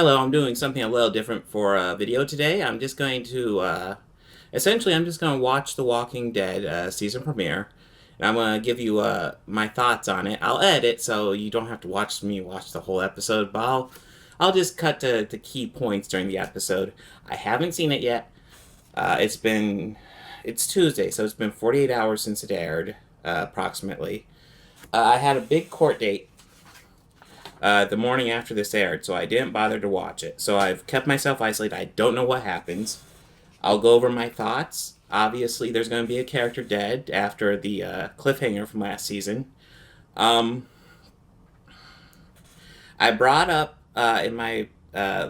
Hello, I'm doing something a little different for a video today. I'm just going to, essentially, I'm just going to watch The Walking Dead season premiere, and I'm going to give you my thoughts on it. I'll edit so you don't have to watch me watch the whole episode, but I'll just cut to key points during the episode. I haven't seen it yet. It's Tuesday, so it's been 48 hours since it aired, approximately. I had a big court date the morning after this aired, so I didn't bother to watch it. So I've kept myself isolated. I don't know what happens. I'll go over my thoughts. Obviously, there's going to be a character dead after the cliffhanger from last season. I brought up in my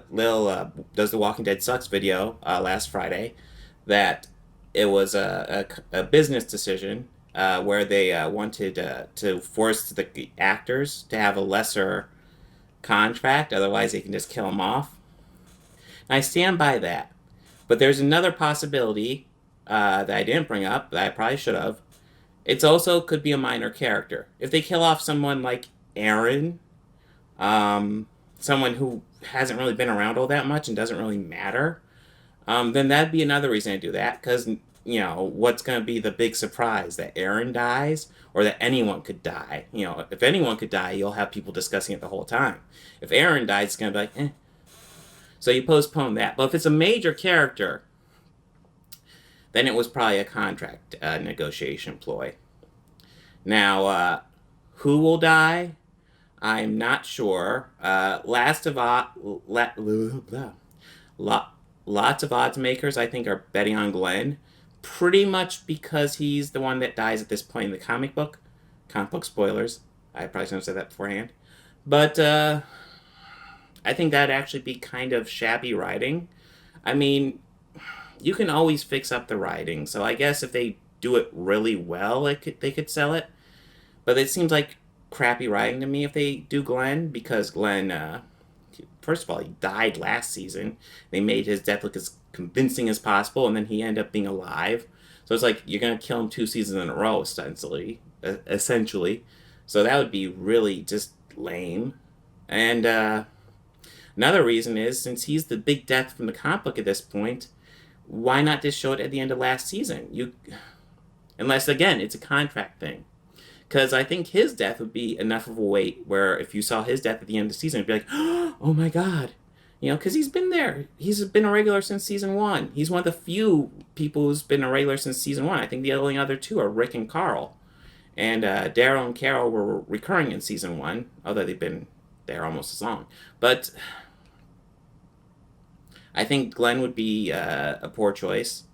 little Does the Walking Dead Sucks video last Friday that it was a business decision where they wanted to force the actors to have a lesser contract, otherwise they can just kill them off. And I stand by that. But there's another possibility that I didn't bring up, that I probably should have. It's also could be a minor character. If they kill off someone like Aaron, someone who hasn't really been around all that much and doesn't really matter, then that'd be another reason to do that, because, you know, what's going to be the big surprise? That Aaron dies, or that anyone could die? You know, if anyone could die, you'll have people discussing it the whole time. If Aaron dies, it's going to be like, eh. So you postpone that. But if it's a major character, then it was probably a contract negotiation ploy. Now, who will die? I'm not sure. Lots of odds makers, I think, are betting on Glenn. Pretty much because he's the one that dies at this point in the comic book. Comic book spoilers. I probably shouldn't have said that beforehand. But I think that'd actually be kind of shabby writing. I mean, you can always fix up the writing. So I guess if they do it really well, they could sell it. But it seems like crappy writing to me if they do Glenn. Because Glenn, first of all, he died last season. They made his death look as convincing as possible, and then he ended up being alive. So it's like you're going to kill him 2 seasons in a row, essentially. So that would be really just lame. And another reason is, since he's the big death from the comic book at this point, why not just show it at the end of last season? Unless, again, it's a contract thing. Because I think his death would be enough of a weight where if you saw his death at the end of the season, it'd be like, oh my god. You know, because he's been there. He's been a regular since season 1. He's one of the few people who's been a regular since season 1. I think the only other 2 are Rick and Carl. And Daryl and Carol were recurring in season 1, although they've been there almost as long. But I think Glenn would be a poor choice.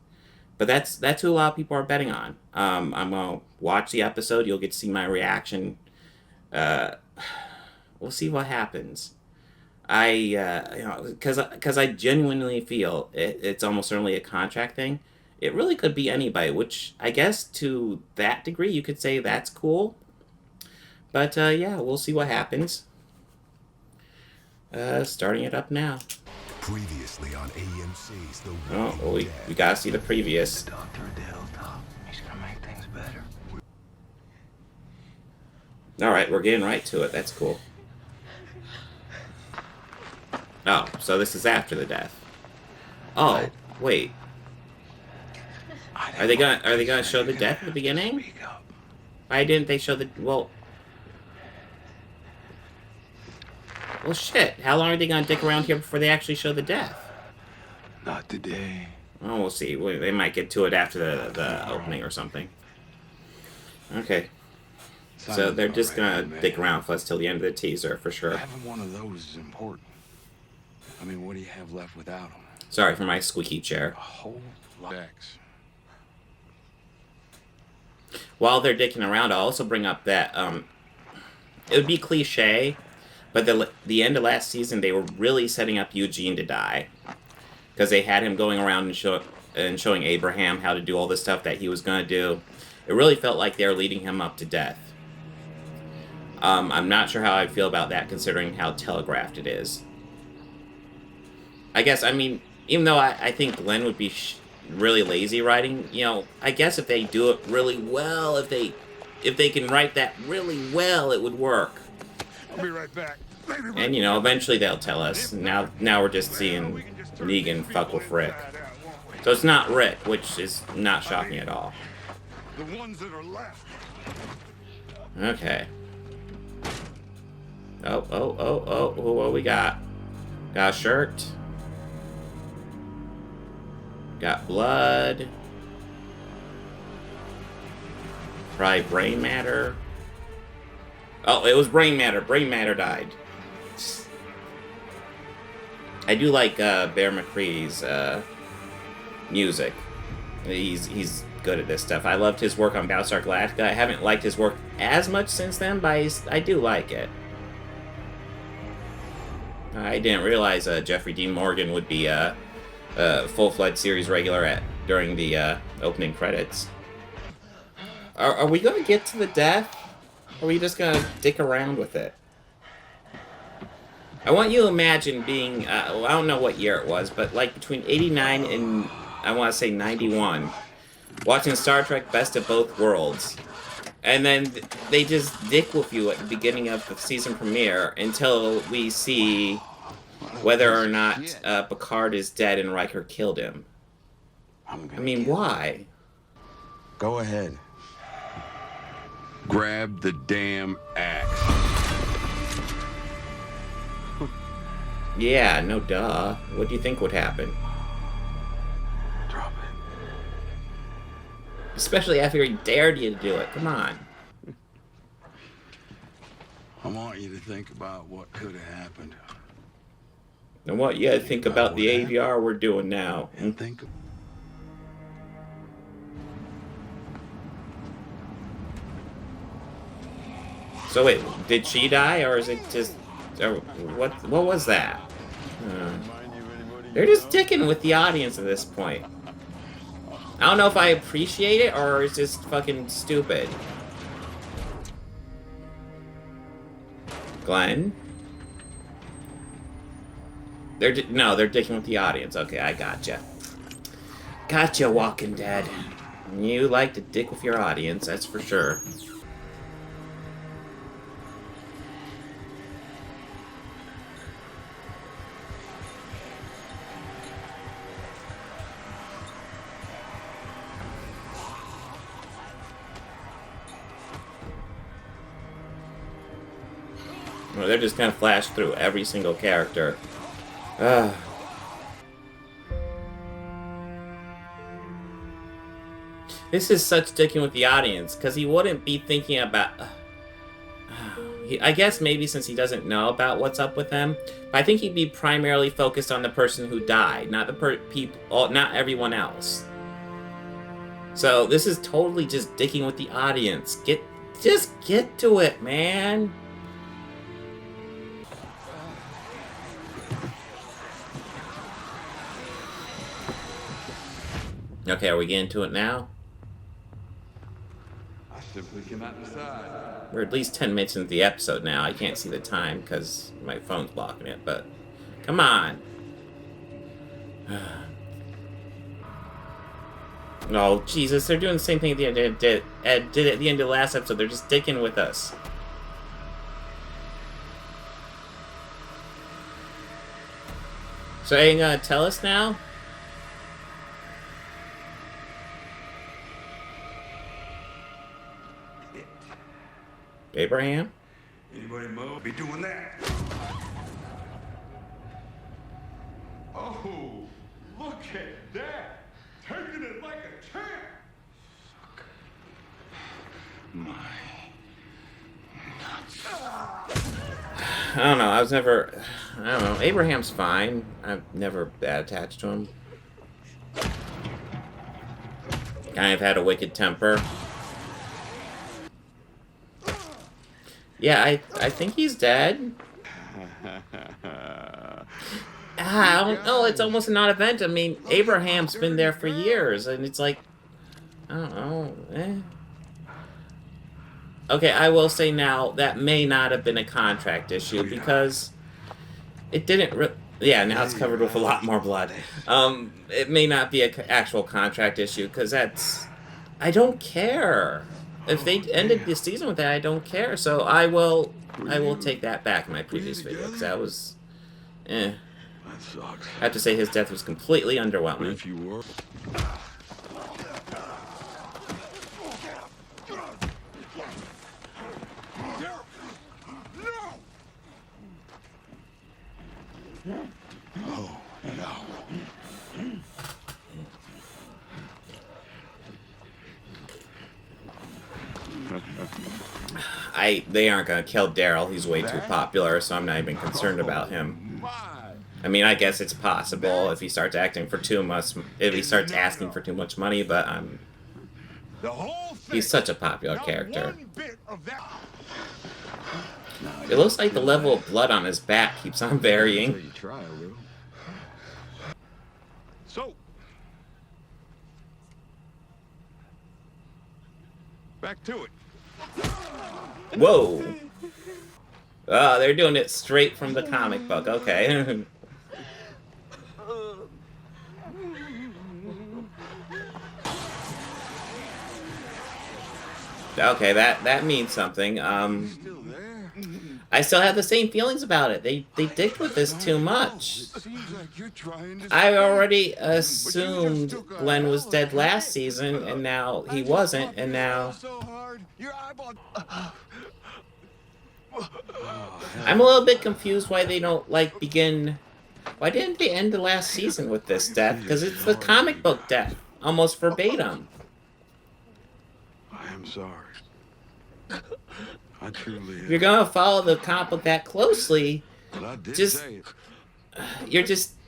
But that's who a lot of people are betting on. I'm going to watch the episode. You'll get to see my reaction. We'll see what happens. Because I genuinely feel it's almost certainly a contract thing. It really could be anybody, which I guess to that degree you could say that's cool. But yeah, we'll see what happens. Starting it up now. Previously on AMC's The Oh, Walking well, we Dead. gotta see the previous. The doctor at the hilltop. He's gonna make things better. Alright, we're getting right to it. That's cool. Oh, so this is after the death. Oh, wait. Are they gonna show the death at the beginning? Speak up. Why didn't they show the... Well, shit. How long are they gonna dick around here before they actually show the death? Not today. Oh, we'll see. They might get to it after the opening or something. Okay. So they're just gonna dick around with us till the end of the teaser, for sure. Having one of those is important. I mean, what do you have left without them? Sorry for my squeaky chair. A whole lot of X. While they're dicking around, I'll also bring up that it would be cliche, but the end of last season, they were really setting up Eugene to die. Because they had him going around and showing Abraham how to do all the stuff that he was going to do. It really felt like they were leading him up to death. I'm not sure how I feel about that, considering how telegraphed it is. I guess, I mean, even though I think Glenn would be really lazy writing, you know, I guess if they do it really well, if they can write that really well, it would work. I'll be right back. And, you know, eventually they'll tell us. Now we're just seeing Negan fuck with Rick. So it's not Rick, which is not shocking at all. The ones that are left. Okay. Oh, what we got? Got a shirt. Got blood. Probably brain matter. Oh, it was brain matter. Brain matter died. I do like Bear McCreary's music. He's good at this stuff. I loved his work on Battlestar Galactica. I haven't liked his work as much since then, but I do like it. I didn't realize Jeffrey Dean Morgan would be a full-fledged series regular during the opening credits. Are we going to get to the death? Or are we just going to dick around with it? I want you to imagine being, I don't know what year it was, but like between 89 and, I want to say 91, watching Star Trek Best of Both Worlds. And then they just dick with you at the beginning of the season premiere until we see whether or not Picard is dead and Riker killed him. I mean, why? Go ahead. Grab the damn axe. Yeah, no duh. What do you think would happen? Drop it. Especially after he dared you to do it. Come on. I want you to think about what could have happened. And what you think about the AVR we're doing now. And think. So wait, did she die, or is it just... what was that? They're just dicking with the audience at this point. I don't know if I appreciate it, or it's just fucking stupid. Glenn? They're dicking with the audience. Okay, I gotcha. Gotcha, Walking Dead. You like to dick with your audience, that's for sure. Well, they're just gonna flash through every single character. This is such dicking with the audience, because he wouldn't be thinking about... I guess maybe since he doesn't know about what's up with them, but I think he'd be primarily focused on the person who died, not the not everyone else. So this is totally just dicking with the audience. Just get to it, man. Okay, are we getting to it now? I simply cannot decide. We're at least 10 minutes into the episode now. I can't see the time because my phone's blocking it, but come on. Oh, Jesus, they're doing the same thing at the end did at the end of the last episode. They're just dicking with us. So are you gonna tell us now? Abraham? Anybody mo be doing that? Oh, look at that! Taking it like a champ! My nuts. I don't know, I don't know, Abraham's fine. I've never that attached to him. Kind of had a wicked temper. Yeah, I think he's dead. I don't know, it's almost a non-event. I mean, Abraham's been there for years, and it's like, I don't know, Okay, I will say now, that may not have been a contract issue, because it didn't yeah, now it's covered with a lot more blood. It may not be an actual contract issue, because I don't care. if they ended the season with that, I don't care. So I will take that back in my previous video, because that was, That sucks. I have to say his death was completely underwhelming. If you were. Oh, no. They aren't gonna kill Daryl. He's way too popular, so I'm not even concerned about him. I mean, I guess it's possible if he starts acting for too much, if he starts asking for too much money, but he's such a popular character. It looks like the level of blood on his back keeps on varying. So, back to it. Whoa! Oh, they're doing it straight from the comic book. Okay. Okay, that means something. I still have the same feelings about it. They dicked with this too much. I already assumed Glenn was dead last season, and now he wasn't, and now I'm a little bit confused why they don't, like, begin... Why didn't they end the last season with this death? Because it's the comic book death. Almost verbatim. I am sorry. I truly am. If you're gonna follow the comic book that closely, But I did just... say it.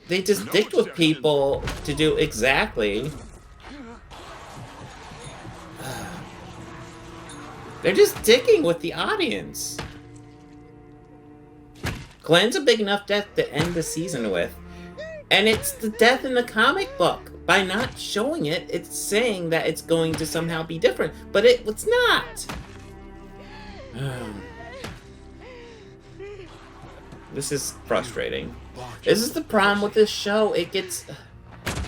They just dicked with people to do exactly... They're just dicking with the audience. Glenn's a big enough death to end the season with. And it's the death in the comic book. By not showing it, it's saying that it's going to somehow be different. But it's not. This is frustrating. This is the problem with this show. It gets...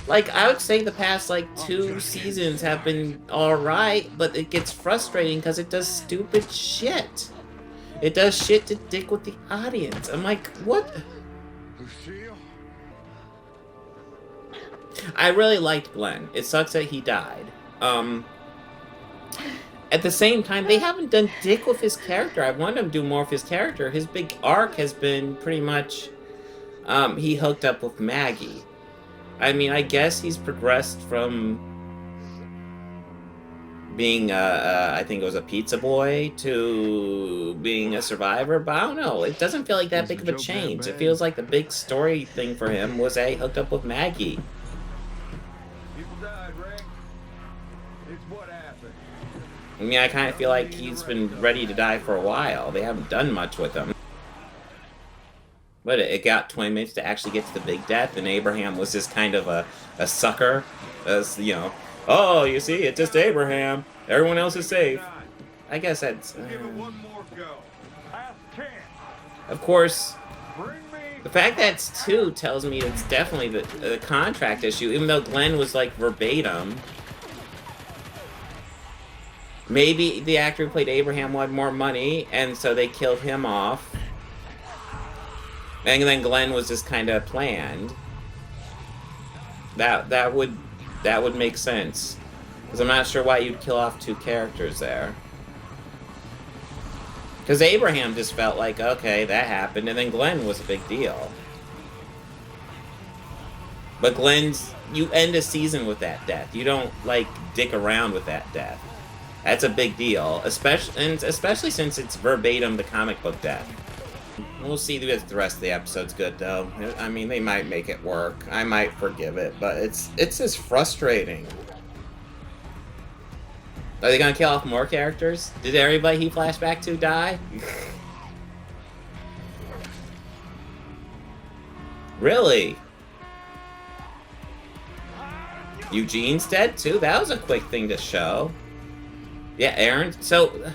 Like, I would say the past, like, 2 seasons have been alright, but it gets frustrating because it does stupid shit. It does shit to dick with the audience. I'm like, what? I really liked Glenn. It sucks that he died. At the same time, they haven't done dick with his character. I want him to do more of his character. His big arc has been pretty much, he hooked up with Maggie. I mean, I guess he's progressed from being, I think it was a pizza boy, to being a survivor, but I don't know. It doesn't feel like that big of a change. It feels like the big story thing for him was that he hooked up with Maggie. People died, Rick. It's what happened. I mean, I kind of feel like he's been ready to die for a while. They haven't done much with him. But it got 20 minutes to actually get to the big death, and Abraham was just kind of a sucker. As, you know, oh, you see, it's just Abraham. Everyone else is safe. I guess that's... Give it one more go. Last chance. Of course, Bring me. the fact that it's 2 tells me it's definitely the contract issue, even though Glenn was, like, verbatim. Maybe the actor who played Abraham wanted more money, and so they killed him off. And then Glenn was just kind of planned. That would make sense, because I'm not sure why you'd kill off 2 characters there. Because Abraham just felt like, okay, that happened, and then Glenn was a big deal. But you end a season with that death. You don't, like, dick around with that death. That's a big deal, especially since it's verbatim the comic book death. We'll see if the rest of the episode's good, though. I mean, they might make it work. I might forgive it, but it's just frustrating. Are they gonna kill off more characters? Did everybody he flashed back to die? Really? Eugene's dead, too? That was a quick thing to show. Yeah, Aaron. So...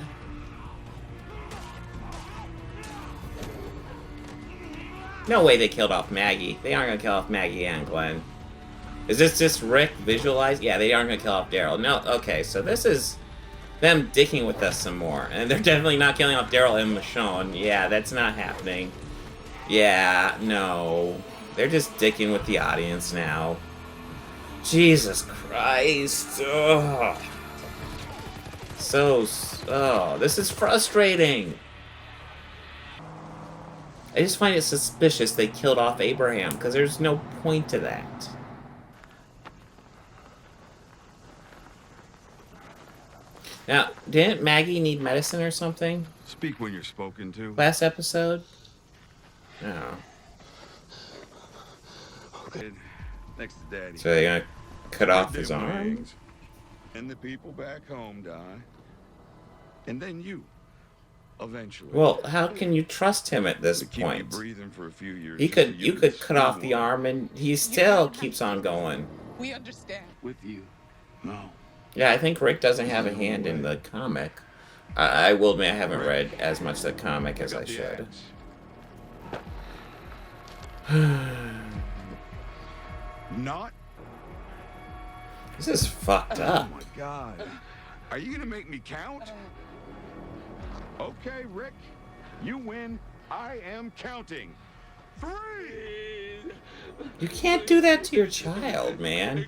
No way they killed off Maggie. They aren't gonna kill off Maggie and Glenn. Is this just Rick visualized? Yeah, they aren't gonna kill off Daryl. No, okay, so this is... them dicking with us some more. And they're definitely not killing off Daryl and Michonne. Yeah, that's not happening. Yeah, no. They're just dicking with the audience now. Jesus Christ. Ugh. This is frustrating. I just find it suspicious they killed off Abraham, because there's no point to that. Now, didn't Maggie need medicine or something? Speak when you're spoken to. Last episode? No. Okay. Next to Daddy. So they're gonna cut off Them his arm? wings, and the people back home die. And then you. Eventually. Well, how can you trust him at this To keep you point? breathing for a few years. You could cut off the arm and he still keeps on going. We understand. With you. No. Yeah, I think Rick doesn't have a hand in the comic. I will admit I haven't read as much of the comic as I should. Not. This is fucked up. Oh my God. Are you gonna make me count? Okay, Rick. You win. I am counting. 3. You can't do that to your child, man.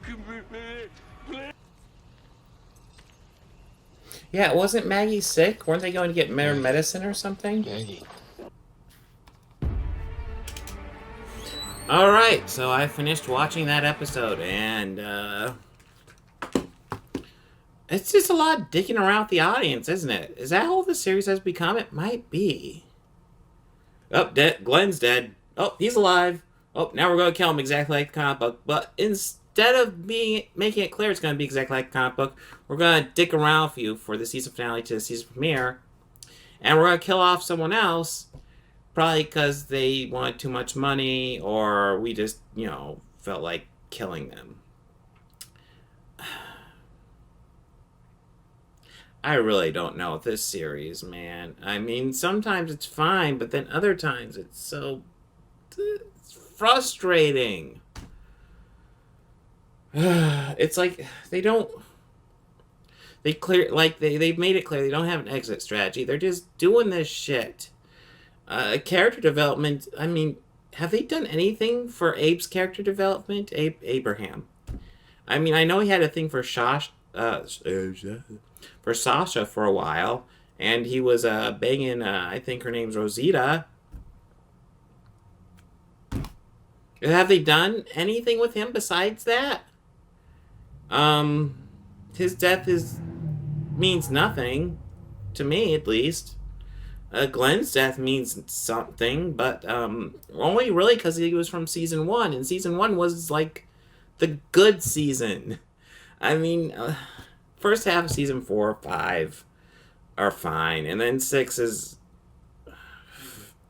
Yeah, wasn't Maggie sick? Weren't they going to get medicine or something? Maggie. Alright, so I finished watching that episode, and, it's just a lot of dicking around with the audience, isn't it? Is that all the series has become? It might be. Oh, Glenn's dead. Oh, he's alive. Oh, now we're going to kill him exactly like the comic book. But instead of making it clear it's going to be exactly like the comic book, we're going to dick around with you for the season finale to the season premiere. And we're going to kill off someone else. Probably because they wanted too much money, or we just, felt like killing them. I really don't know with this series, man. I mean, sometimes it's fine, but then other times it's frustrating. It's like they've made it clear they don't have an exit strategy. They're just doing this shit. Character development, I mean, have they done anything for Abe's character development? Abraham. I mean, I know he had a thing for Sasha for a while, and he was banging, I think her name's Rosita. Have they done anything with him besides that? His death means nothing, to me at least. Glenn's death means something, but only really because he was from season 1, and season 1 was like the good season. I mean, first half of season 4, 5 are fine, and then 6 is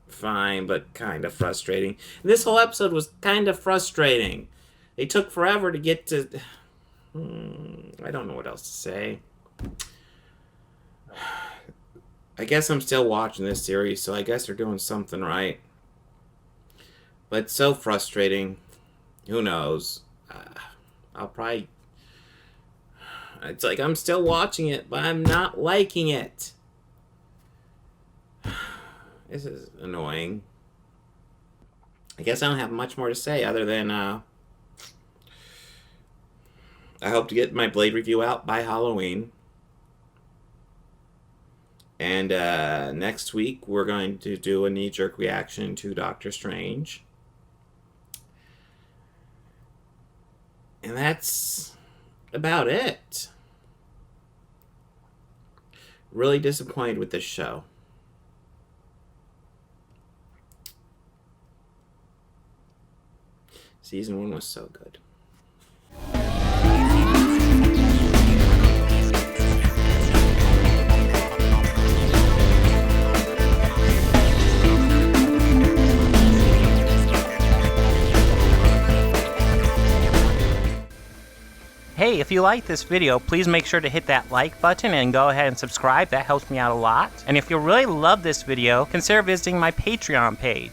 fine, but kind of frustrating. And this whole episode was kind of frustrating. They took forever to get to... I don't know what else to say. I guess I'm still watching this series, so I guess they're doing something right. But it's so frustrating. Who knows? I'll probably... It's like I'm still watching it, but I'm not liking it. This is annoying. I guess I don't have much more to say other than... I hope to get my Blade review out by Halloween. And next week, we're going to do a knee-jerk reaction to Doctor Strange. And that's about it. Really disappointed with this show. Season 1 was so good. Hey, if you like this video, please make sure to hit that like button and go ahead and subscribe. That helps me out a lot. And if you really love this video, consider visiting my Patreon page.